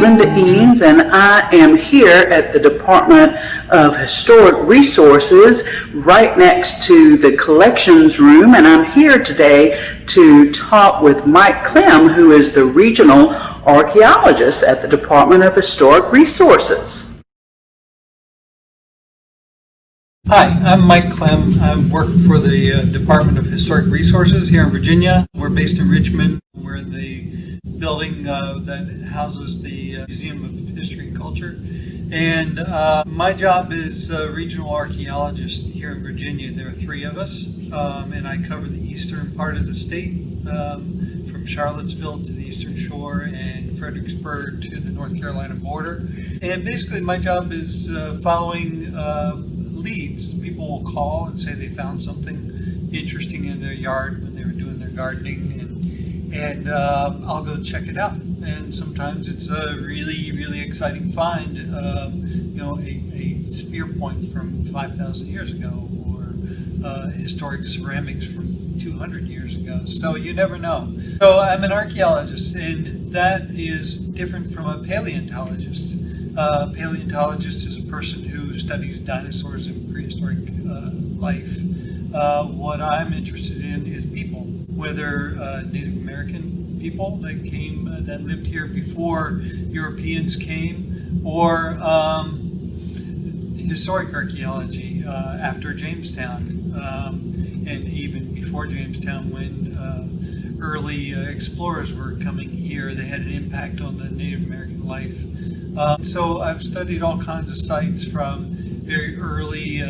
Linda Eanes, and I am here at the Department of Historic Resources right next to the collections room, and I'm here today to talk with Mike Clem, who is the Regional Archaeologist at the Department of Historic Resources. Hi, I'm Mike Clem. I work for the Department of Historic Resources here in Virginia. We're based in Richmond. We're in the building that houses the Museum of History and Culture. And my job is Regional Archaeologist here in Virginia. There are three of us, and I cover the eastern part of the state, from Charlottesville to the Eastern Shore and Fredericksburg to the North Carolina border. And basically my job is following leads. People will call and say they found something interesting in their yard when they were doing their gardening, and I'll go check it out. And sometimes it's a really exciting find, a spear point from 5,000 years ago, or historic ceramics from 200 years ago. So you never know. So I'm an archaeologist, and that is different from a paleontologist. Paleontologist is a person who studies dinosaurs and prehistoric life. What I'm interested in is people, whether Native American people that lived here before Europeans came, or historic archaeology after Jamestown, and even before Jamestown, when early explorers were coming here. They had an impact on the Native American life. So I've studied all kinds of sites, from very early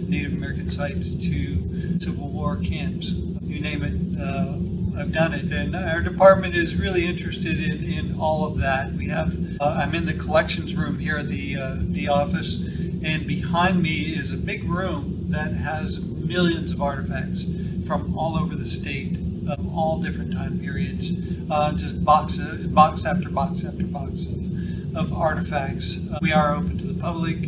Native American sites to Civil War camps. You name it, I've done it. And our department is really interested in all of that. We have, I'm in the collections room here at the office, and behind me is a big room that has millions of artifacts from all over the state, of all different time periods, just box after box after box of artifacts. We are open to the public.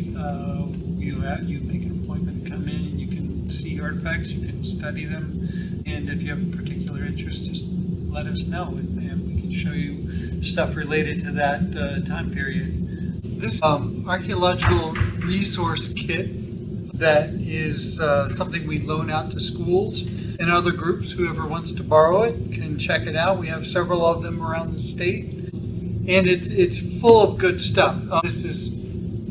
You make an appointment and come in, and you can see artifacts, you can study them, and if you have a particular interest, just let us know, and we can show you stuff related to that time period. This archaeological resource kit that is something we loan out to schools and other groups. Whoever wants to borrow it can check it out. We have several of them around the state. And it's full of good stuff. This is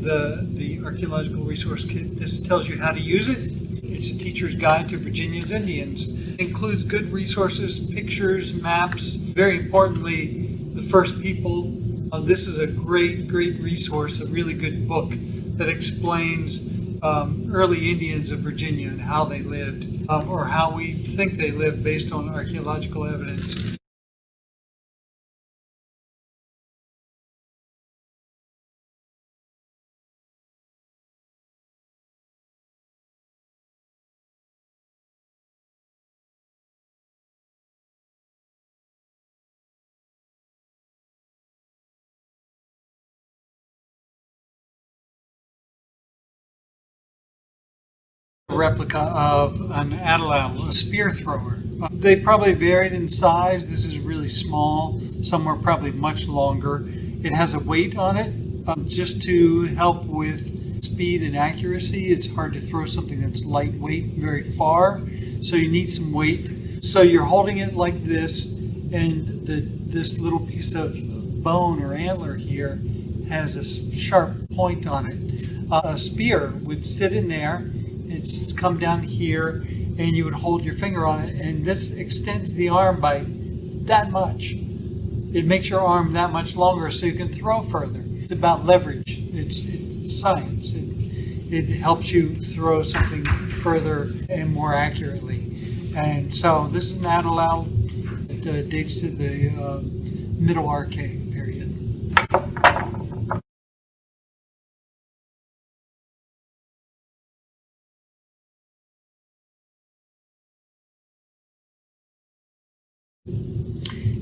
the Archaeological Resource Kit. This tells you how to use it. It's a teacher's guide to Virginia's Indians. It includes good resources, pictures, maps. Very importantly, the first people. This is a great resource, a really good book that explains early Indians of Virginia and how they lived, or how we think they lived based on archaeological evidence. Replica of an atlatl, a spear thrower. They probably varied in size. This is really small. Some are probably much longer. It has a weight on it just to help with speed and accuracy. It's hard to throw something that's lightweight very far, so you need some weight. So you're holding it like this, and this little piece of bone or antler here has a sharp point on it. A spear would sit in there. It's come down here, and you would hold your finger on it, and this extends the arm by that much. It makes your arm that much longer so you can throw further. It's about leverage. It's science. It helps you throw something further and more accurately. And so this is an atlatl. It dates to the Middle Archaic period.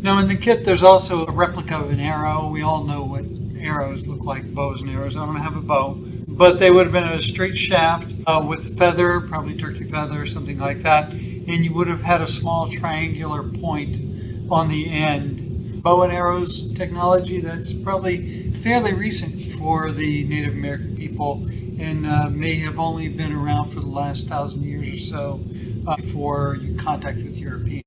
Now in the kit there's also a replica of an arrow. We all know what arrows look like, bows and arrows. I don't have a bow, but they would have been a straight shaft with feather, probably turkey feather or something like that, and you would have had a small triangular point on the end. Bow and arrows technology that's probably fairly recent for the Native American people, and may have only been around for the last 1,000 years or so before contact with Europeans.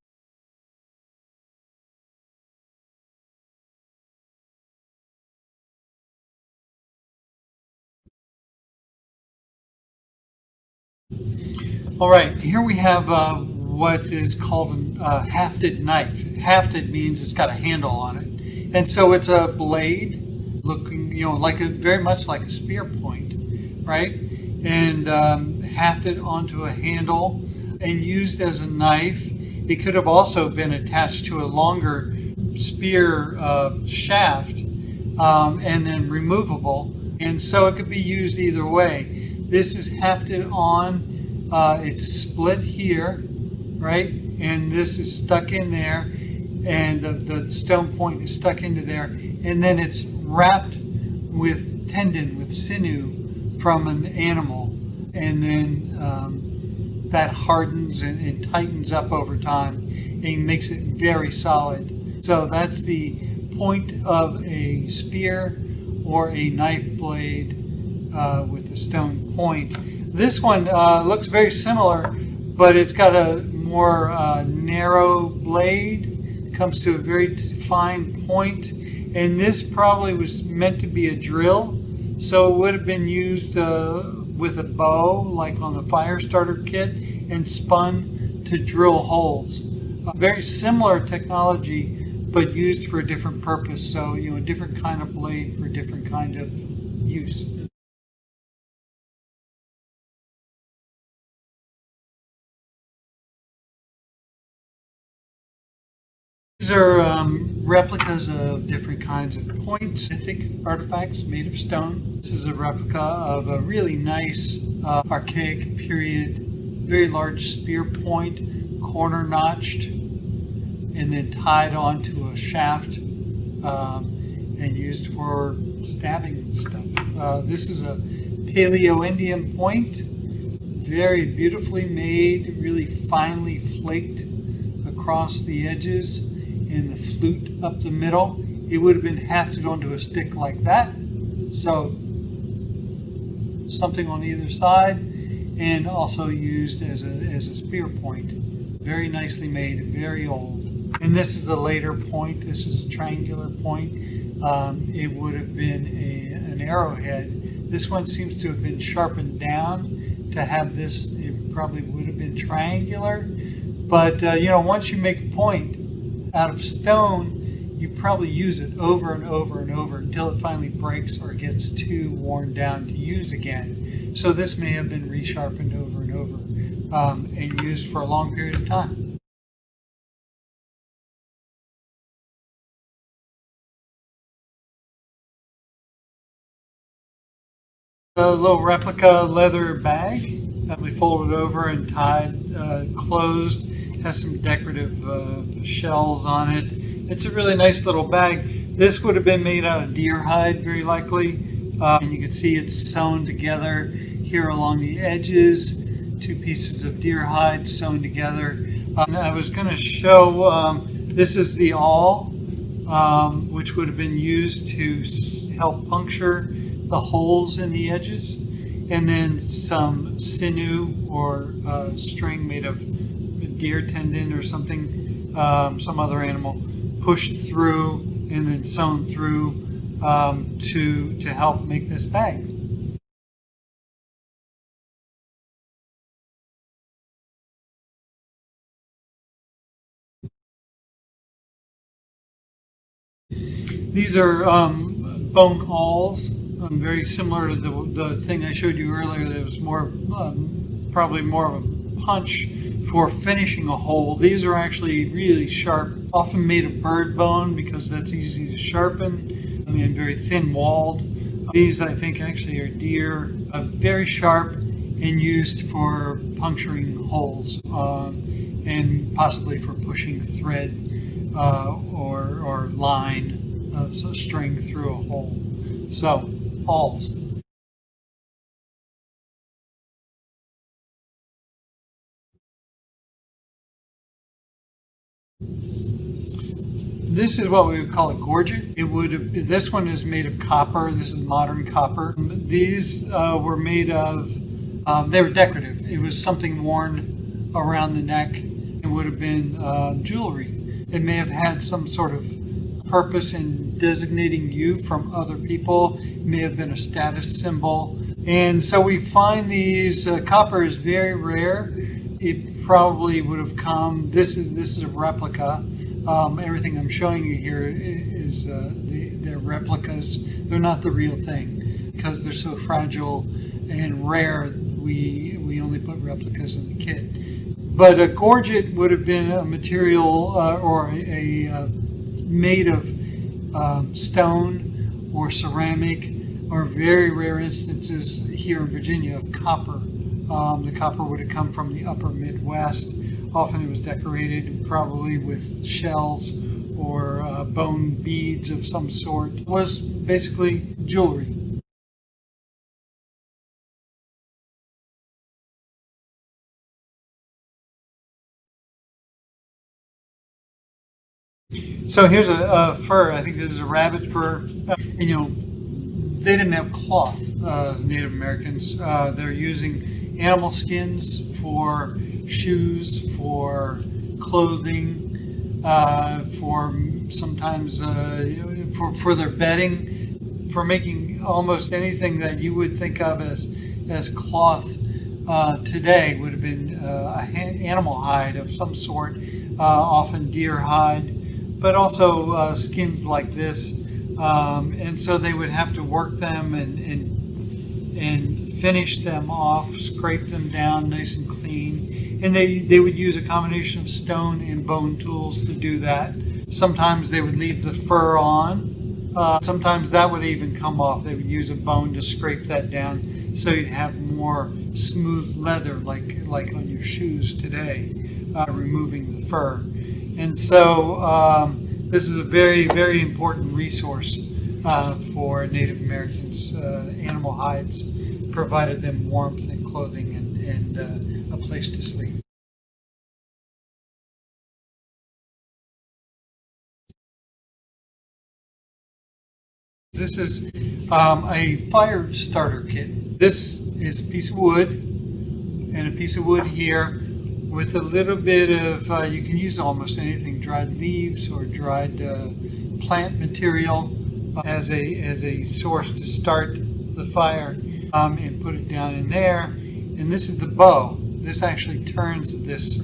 All right, here we have what is called a hafted knife. Hafted means it's got a handle on it, and so it's a blade looking, like very much like a spear point, right? And hafted onto a handle and used as a knife. It could have also been attached to a longer spear shaft and then removable, and so it could be used either way. This is hafted on. It's split here, right? And this is stuck in there, and the stone point is stuck into there, and then it's wrapped with tendon, with sinew from an animal, and then that hardens and tightens up over time and makes it very solid. So that's the point of a spear or a knife blade with a stone point. This one looks very similar, but it's got a more narrow blade. It comes to a very fine point, and this probably was meant to be a drill, so it would have been used with a bow, like on a fire starter kit, and spun to drill holes. Very similar technology, but used for a different purpose. So, a different kind of blade for a different kind of use. These are replicas of different kinds of points, mythic artifacts made of stone. This is a replica of a really nice archaic period, very large spear point, corner notched, and then tied onto a shaft and used for stabbing and stuff. This is a Paleo-Indian point, very beautifully made, really finely flaked across the edges, and the flute up the middle. It would have been hafted onto a stick like that, so something on either side, and also used as a spear point. Very nicely made, very old. And this is a later point. This is a triangular point. It would have been an arrowhead. This one seems to have been sharpened down to have this. It probably would have been triangular, but once you make a point out of stone, you probably use it over and over and over until it finally breaks or gets too worn down to use again. So this may have been resharpened over and over and used for a long period of time. A little replica leather bag that we folded over and tied closed. Has some decorative shells on it. It's a really nice little bag. This would have been made out of deer hide, very likely. And you can see it's sewn together here along the edges. Two pieces of deer hide sewn together. And I was going to show, this is the awl, which would have been used to help puncture the holes in the edges. And then some sinew or string made of deer tendon or something, some other animal, pushed through and then sewn through to help make this bag. These are bone awls, very similar to the thing I showed you earlier. That was more, probably more of a punch for finishing a hole. These are actually really sharp, often made of bird bone because that's easy to sharpen, and very thin walled. These I think actually are deer, very sharp and used for puncturing holes and possibly for pushing thread or line of string through a hole. So, awls. This is what we would call a gorget. This one is made of copper. This is modern copper. These were made of, they were decorative. It was something worn around the neck. It would have been jewelry. It may have had some sort of purpose in designating you from other people. It may have been a status symbol. And so we find these, copper is very rare. It probably would have come, this is a replica. Everything I'm showing you here is they're replicas. They're not the real thing because they're so fragile and rare. We only put replicas in the kit. But a gorget would have been a material or a made of stone or ceramic, or very rare instances here in Virginia of copper. The copper would have come from the upper Midwest. Often it was decorated probably with shells or bone beads of some sort. It was basically jewelry. So here's a fur. I think this is a rabbit fur. And, you know, they didn't have cloth, Native Americans. They're using animal skins for shoes, for clothing, for sometimes for their bedding, for making almost anything that you would think of as cloth today would have been animal hide of some sort, often deer hide, but also skins like this. And so they would have to work them and finish them off, scrape them down nice and clean. And they would use a combination of stone and bone tools to do that. Sometimes they would leave the fur on. Sometimes that would even come off. They would use a bone to scrape that down so you'd have more smooth leather like on your shoes today, removing the fur. And so this is a very, very important resource for Native Americans. Animal hides provided them warmth and clothing and a place to sleep. This is a fire starter kit. This is a piece of wood and a piece of wood here with a little bit of, you can use almost anything, dried leaves or dried plant material as a source to start the fire, and put it down in there. And this is the bow. This actually turns this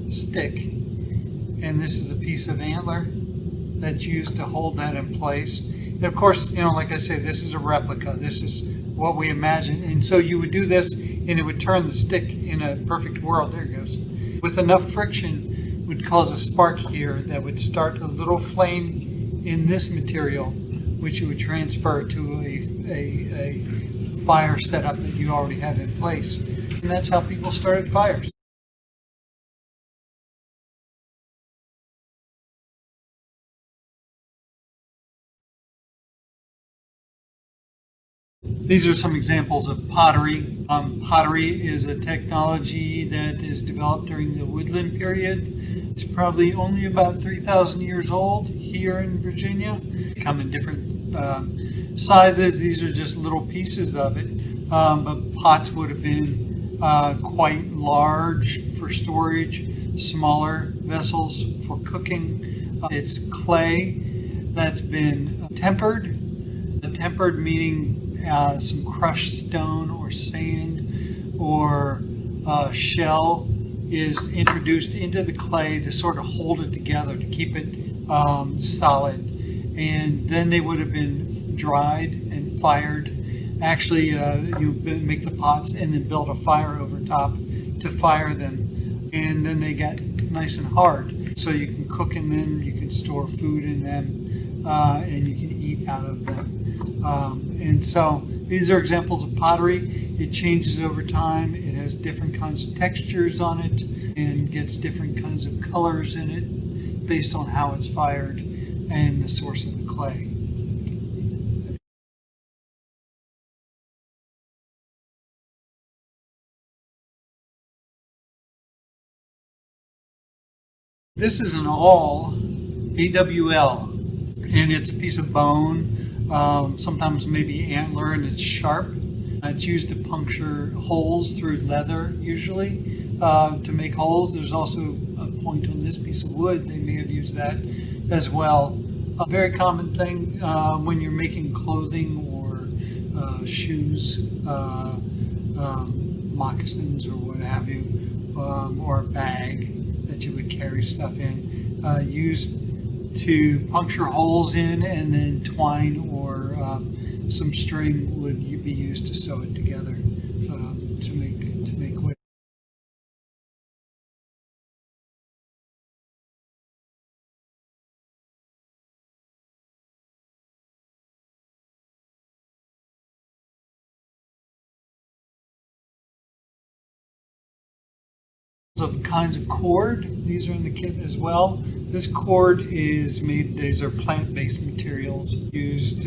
stick, and this is a piece of antler that's used to hold that in place. And of course, you know, like I say, this is a replica. This is what we imagine. And so you would do this and it would turn the stick in a perfect world. There it goes. With enough friction would cause a spark here that would start a little flame in this material, which you would transfer to a fire setup that you already have in place. And that's how people started fires. These are some examples of pottery. Pottery is a technology that is developed during the woodland period. It's probably only about 3,000 years old here in Virginia. They come in different sizes. These are just little pieces of it. But pots would have been quite large for storage, smaller vessels for cooking. It's clay that's been tempered. Tempered meaning some crushed stone or sand or shell is introduced into the clay to sort of hold it together, to keep it solid. And then they would have been dried and fired. Actually, you make the pots and then build a fire over top to fire them. And then they get nice and hard. So you can cook in them, you can store food in them, and you can eat out of them. And so these are examples of pottery. It changes over time. It has different kinds of textures on it and gets different kinds of colors in it based on how it's fired and the source of the clay. This is an awl, AWL, and it's a piece of bone, sometimes maybe antler, and it's sharp. It's used to puncture holes through leather, usually, to make holes. There's also a point on this piece of wood. They may have used that as well. A very common thing when you're making clothing or shoes, moccasins or what have you, or a bag that you would carry stuff in, used to puncture holes in, and then twine or some string would be used to sew it together to make wood. Of kinds of cord. These are in the kit as well. This cord is made, these are plant-based materials used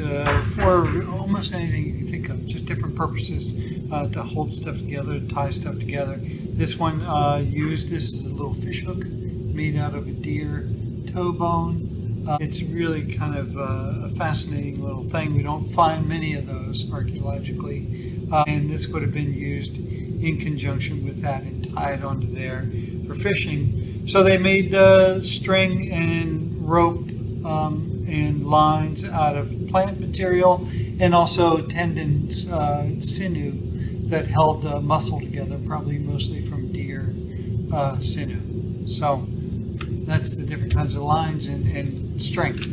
for almost anything you can think of, just different purposes, to hold stuff together, to tie stuff together. This one this is a little fish hook made out of a deer toe bone. It's really kind of a fascinating little thing. We don't find many of those archaeologically, and this would have been used in conjunction with that and tied onto there for fishing. So they made string and rope and lines out of plant material, and also tendons, sinew, that held muscle together, probably mostly from deer sinew. So that's the different kinds of lines and strength.